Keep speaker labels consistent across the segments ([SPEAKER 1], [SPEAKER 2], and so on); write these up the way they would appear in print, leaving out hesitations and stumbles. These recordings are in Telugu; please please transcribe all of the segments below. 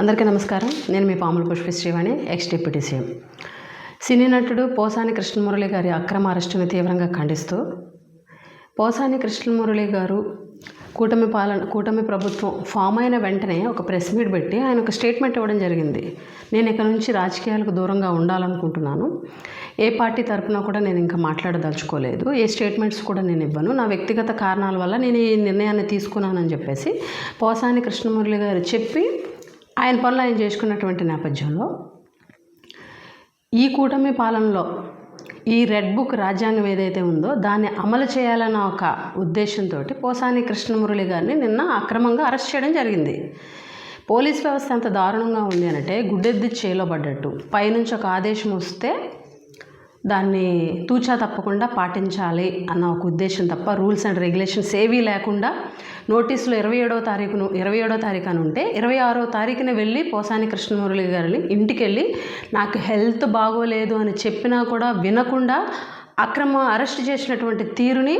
[SPEAKER 1] అందరికీ నమస్కారం. నేను మీ Pamula Pushpa Srivani, ex deputy CM. సినీ నటుడు పోసాని కృష్ణమురళి గారి అక్రమ అరెస్టును తీవ్రంగా ఖండిస్తూ పోసాని కృష్ణమురళి గారు కూటమి ప్రభుత్వం ఫామ్ అయిన వెంటనే ఒక ప్రెస్ మీట్ పెట్టి ఆయన ఒక స్టేట్మెంట్ ఇవ్వడం జరిగింది. నేను ఇక నుంచి రాజకీయాలకు దూరంగా ఉండాలనుకుంటున్నాను. ఏ పార్టీ తరపున కూడా నేను ఇంకా మాట్లాడదలుచుకోలేదు. ఏ స్టేట్మెంట్స్ కూడా నేను ఇవ్వను. నా వ్యక్తిగత కారణాల వల్ల నేను ఈ నిర్ణయాన్ని తీసుకున్నానని చెప్పేసి పోసాని కృష్ణమురళి గారు చెప్పి ఆయన పనులు ఆయన చేసుకున్నటువంటి నేపథ్యంలో ఈ కూటమి పాలనలో ఈ రెడ్ బుక్ రాజ్యాంగం ఏదైతే ఉందో దాన్ని అమలు చేయాలన్న ఒక ఉద్దేశంతో పోసాని కృష్ణమురళి గారిని నిన్న అక్రమంగా అరెస్ట్ చేయడం జరిగింది. పోలీస్ వ్యవస్థ ఎంత దారుణంగా ఉంది అంటే గుడ్డెద్ది చేలో పడ్డట్టు పైనుంచి ఒక ఆదేశం వస్తే దాన్ని తూచా తప్పకుండా పాటించాలి అన్న ఒక ఉద్దేశం తప్ప రూల్స్ అండ్ రెగ్యులేషన్స్ ఏవీ లేకుండా నోటీసులు 27వ తారీఖు అని ఉంటే 26వ తారీఖున వెళ్ళి పోసాని కృష్ణమురళి గారిని ఇంటికి వెళ్ళి నాకు హెల్త్ బాగోలేదు అని చెప్పినా కూడా వినకుండా అక్రమ అరెస్ట్ చేసినటువంటి తీరుని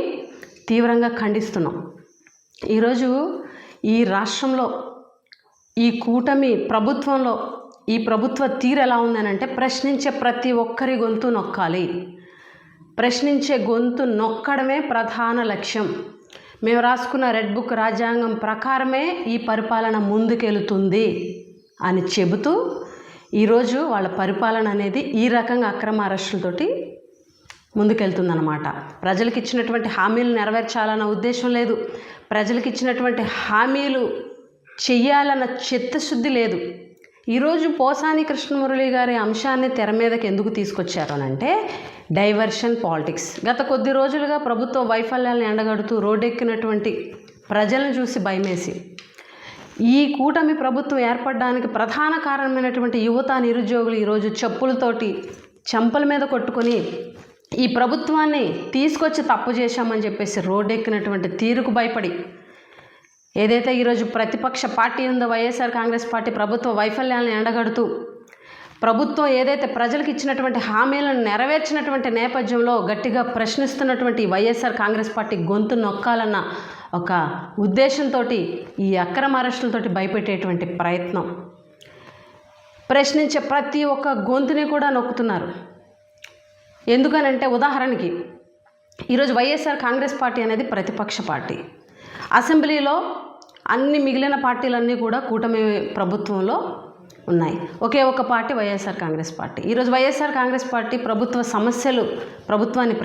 [SPEAKER 1] తీవ్రంగా ఖండిస్తున్నాం. ఈరోజు ఈ రాష్ట్రంలో ఈ కూటమి ప్రభుత్వంలో ఈ ప్రభుత్వ తీరు ఎలా ఉందనంటే ప్రశ్నించే ప్రతి ఒక్కరి గొంతు నొక్కాలి. ప్రశ్నించే గొంతు నొక్కడమే ప్రధాన లక్ష్యం. మేము రాసుకున్న రెడ్ బుక్ రాజ్యాంగం ప్రకారమే ఈ పరిపాలన ముందుకెళ్తుంది అని చెబుతూ ఈరోజు వాళ్ళ పరిపాలన అనేది ఈ రకంగా అక్రమ అరెస్టులతోటి ముందుకెళ్తుందన్నమాట. ప్రజలకు ఇచ్చినటువంటి హామీలు నెరవేర్చాలన్న ఉద్దేశం లేదు. ప్రజలకు ఇచ్చినటువంటి హామీలు చెయ్యాలన్న చిత్తశుద్ధి లేదు. ఈరోజు పోసాని కృష్ణమురళి గారి అంశాన్ని తెర మీదకి ఎందుకు తీసుకొచ్చారు అనంటే డైవర్షన్ పాలిటిక్స్. గత కొద్ది రోజులుగా ప్రభుత్వ వైఫల్యాలను ఎండగడుతూ రోడ్డెక్కినటువంటి ప్రజలను చూసి భయమేసి ఈ కూటమి ప్రభుత్వం ఏర్పడడానికి ప్రధాన కారణమైనటువంటి యువత నిరుద్యోగులు ఈరోజు చెప్పులతోటి చెంపల మీద కొట్టుకొని ఈ ప్రభుత్వాన్ని తీసుకొచ్చి తప్పు చేశామని చెప్పేసి రోడ్డెక్కినటువంటి తీరుకు భయపడి ఏదైతే ఈరోజు ప్రతిపక్ష పార్టీ ఉందో వైఎస్ఆర్ కాంగ్రెస్ పార్టీ ప్రభుత్వ వైఫల్యాలను ఎండగడుతూ ప్రభుత్వం ఏదైతే ప్రజలకు ఇచ్చినటువంటి హామీలను నెరవేర్చినటువంటి నేపథ్యంలో గట్టిగా ప్రశ్నిస్తున్నటువంటి వైఎస్ఆర్ కాంగ్రెస్ పార్టీ గొంతు నొక్కాలన్న ఒక ఉద్దేశంతో ఈ అక్రమ అరెస్టులతోటి భయపెట్టేటువంటి ప్రయత్నం. ప్రశ్నించే ప్రతి ఒక్క గొంతుని కూడా నొక్కుతున్నారు. ఎందుకనంటే ఉదాహరణకి ఈరోజు వైఎస్ఆర్ కాంగ్రెస్ పార్టీ అనేది ప్రతిపక్ష పార్టీ. అసెంబ్లీలో అన్ని మిగిలిన పార్టీలన్నీ కూడా కూటమి ప్రభుత్వంలో ఉన్నాయి. ఒకే ఒక పార్టీ వైఎస్ఆర్ కాంగ్రెస్ పార్టీ. ఈరోజు వైఎస్ఆర్ కాంగ్రెస్ పార్టీ ప్రజల సమస్యలు ప్రభుత్వాన్ని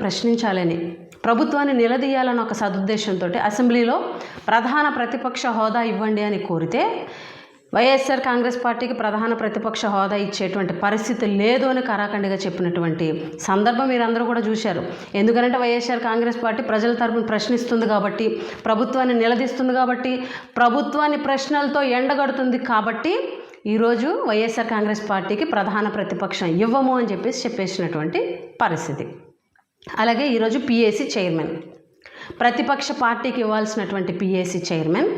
[SPEAKER 1] ప్రశ్నించాలని ప్రభుత్వాన్ని నిలదీయాలని ఒక సదుద్దేశంతో అసెంబ్లీలో ప్రధాన ప్రతిపక్ష హోదా ఇవ్వండి అని కోరితే వైఎస్ఆర్ కాంగ్రెస్ పార్టీకి ప్రధాన ప్రతిపక్ష హోదా ఇచ్చేటువంటి పరిస్థితి లేదు అని కరాఖండిగా చెప్పినటువంటి సందర్భం మీరందరూ కూడా చూశారు. ఎందుకంటే వైఎస్ఆర్ కాంగ్రెస్ పార్టీ ప్రజల తరపున ప్రశ్నిస్తుంది కాబట్టి, ప్రభుత్వాన్ని నిలదీస్తుంది కాబట్టి, ప్రభుత్వాన్ని ప్రశ్నలతో ఎండగడుతుంది కాబట్టి ఈరోజు వైఎస్ఆర్ కాంగ్రెస్ పార్టీకి ప్రధాన ప్రతిపక్షం ఇవ్వము అని చెప్పేసినటువంటి పరిస్థితి. అలాగే ఈరోజు పిఏసీ చైర్మన్, ప్రతిపక్ష పార్టీకి ఇవ్వాల్సినటువంటి పిఏసీ చైర్మన్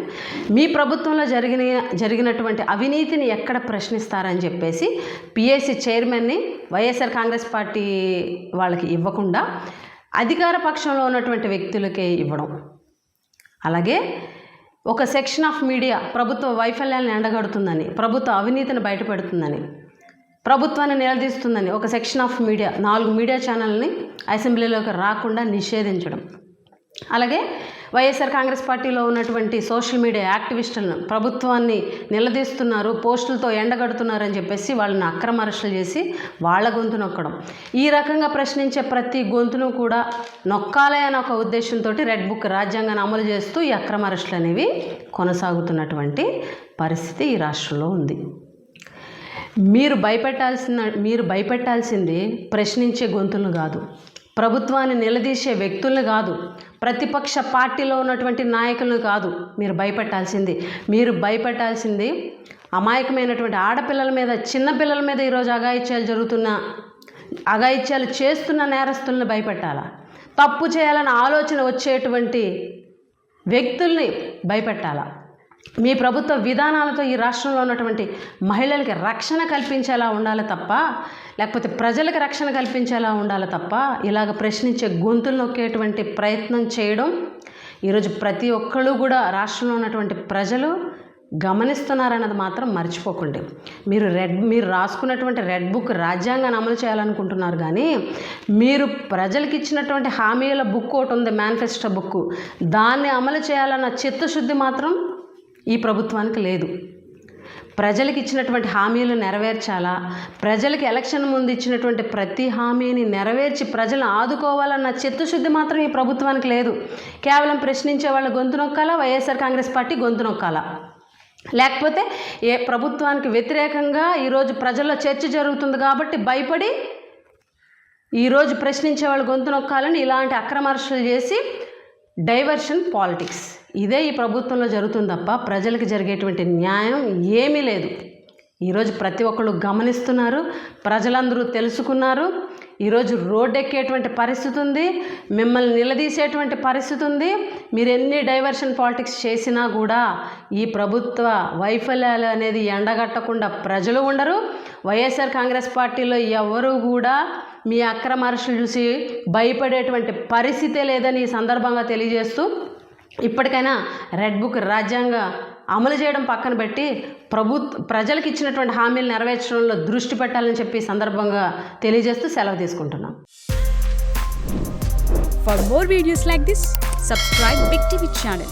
[SPEAKER 1] మీ ప్రభుత్వంలో జరిగినటువంటి అవినీతిని ఎక్కడ ప్రశ్నిస్తారని చెప్పేసి పిఏసీ చైర్మన్ని వైఎస్ఆర్ కాంగ్రెస్ పార్టీ వాళ్ళకి ఇవ్వకుండా అధికార పక్షంలో ఉన్నటువంటి వ్యక్తులకే ఇవ్వడం. అలాగే ఒక సెక్షన్ ఆఫ్ మీడియా ప్రభుత్వ వైఫల్యాలను ఎండగడుతుందని, ప్రభుత్వ అవినీతిని బయటపెడుతుందని, ప్రభుత్వాన్ని నిలదీస్తుందని ఒక సెక్షన్ ఆఫ్ మీడియా 4 మీడియా ఛానల్ని అసెంబ్లీలోకి రాకుండా నిషేధించడం. అలాగే వైఎస్ఆర్ కాంగ్రెస్ పార్టీలో ఉన్నటువంటి సోషల్ మీడియా యాక్టివిస్టులను ప్రభుత్వాన్ని నిలదీస్తున్నారు, పోస్టులతో ఎండగడుతున్నారని చెప్పేసి వాళ్ళని అక్రమ అరెస్టులు చేసి వాళ్ళ గొంతు నొక్కడం. ఈ రకంగా ప్రశ్నించే ప్రతి గొంతును కూడా నొక్కాలే అని ఒక ఉద్దేశంతో రెడ్ బుక్ రాజ్యాంగాన్ని అమలు చేస్తూ ఈ అక్రమ అరెస్టులు అనేవి కొనసాగుతున్నటువంటి పరిస్థితి ఈ రాష్ట్రంలో ఉంది. మీరు భయపెట్టాల్సింది ప్రశ్నించే గొంతులను కాదు, ప్రభుత్వాన్ని నిలదీసే వ్యక్తులను కాదు, ప్రతిపక్ష పార్టీలో ఉన్నటువంటి నాయకులను కాదు. మీరు భయపెట్టాల్సింది అమాయకమైనటువంటి ఆడపిల్లల మీద, చిన్నపిల్లల మీద ఈరోజు అఘాయిత్యాలు చేస్తున్న నేరస్తులను భయపెట్టాలా? తప్పు చేయాలని ఆలోచన వచ్చేటువంటి వ్యక్తుల్ని భయపెట్టాలా? మీ ప్రభుత్వ విధానాలతో ఈ రాష్ట్రంలో ఉన్నటువంటి మహిళలకి రక్షణ కల్పించేలా ఉండాలి తప్ప, లేకపోతే ప్రజలకు రక్షణ కల్పించేలా ఉండాలి తప్ప ఇలాగ ప్రశ్నించే గొంతులు నొక్కేటువంటి ప్రయత్నం చేయడం ఈరోజు ప్రతి ఒక్కళ్ళు కూడా రాష్ట్రంలో ఉన్నటువంటి ప్రజలు గమనిస్తున్నారన్నది మాత్రం మర్చిపోకండి. మీరు రాసుకున్నటువంటి రెడ్ బుక్ రాజ్యాంగాన్ని అమలు చేయాలనుకుంటున్నారు, కానీ మీరు ప్రజలకు ఇచ్చినటువంటి హామీల బుక్ ఒకటి ఉంది, మేనిఫెస్టో బుక్, దాన్ని అమలు చేయాలన్న చిత్తశుద్ధి మాత్రం ఈ ప్రభుత్వానికి లేదు. ప్రజలకు ఇచ్చినటువంటి హామీలు నెరవేర్చాలా, ప్రజలకు ఎలక్షన్ ముందు ఇచ్చినటువంటి ప్రతి హామీని నెరవేర్చి ప్రజలను ఆదుకోవాలన్న చిత్తశుద్ధి మాత్రం ఈ ప్రభుత్వానికి లేదు. కేవలం ప్రశ్నించే వాళ్ళ గొంతు నొక్కాలా, వైఎస్ఆర్ కాంగ్రెస్ పార్టీ గొంతు నొక్కాలా, లేకపోతే ఏ ప్రభుత్వానికి వ్యతిరేకంగా ఈరోజు ప్రజల్లో చర్చ జరుగుతుంది కాబట్టి భయపడి ఈరోజు ప్రశ్నించే వాళ్ళు గొంతు నొక్కాలని ఇలాంటి అక్రమ అరెస్టులు చేసి డైవర్షన్ పాలిటిక్స్, ఇదే ఈ ప్రభుత్వంలో జరుగుతుంది తప్ప ప్రజలకు జరిగేటువంటి న్యాయం ఏమీ లేదు. ఈరోజు ప్రతి ఒక్కళ్ళు గమనిస్తున్నారు, ప్రజలందరూ తెలుసుకున్నారు. ఈరోజు రోడ్డు ఎక్కేటువంటి పరిస్థితి ఉంది, మిమ్మల్ని నిలదీసేటువంటి పరిస్థితి ఉంది. మీరు ఎన్ని డైవర్షన్ పాలిటిక్స్ చేసినా కూడా ఈ ప్రభుత్వ వైఫల్యాలు అనేది ఎండగట్టకుండా ప్రజలు ఉండరు. వైఎస్ఆర్ కాంగ్రెస్ పార్టీలో ఎవరు కూడా మీ అక్రమ అరెస్టులు చూసి భయపడేటువంటి పరిస్థితే లేదని ఈ సందర్భంగా తెలియజేస్తూ, ఇప్పటికైనా రెడ్ బుక్ రాజ్యాంగ అమలు చేయడం పక్కన పెట్టి ప్రజలకు ఇచ్చినటువంటి హామీలు నెరవేర్చడంలో దృష్టి పెట్టాలని చెప్పి సందర్భంగా తెలియజేస్తూ సెలవు తీసుకుంటున్నాం.
[SPEAKER 2] For more videos like this, subscribe Big TV channel.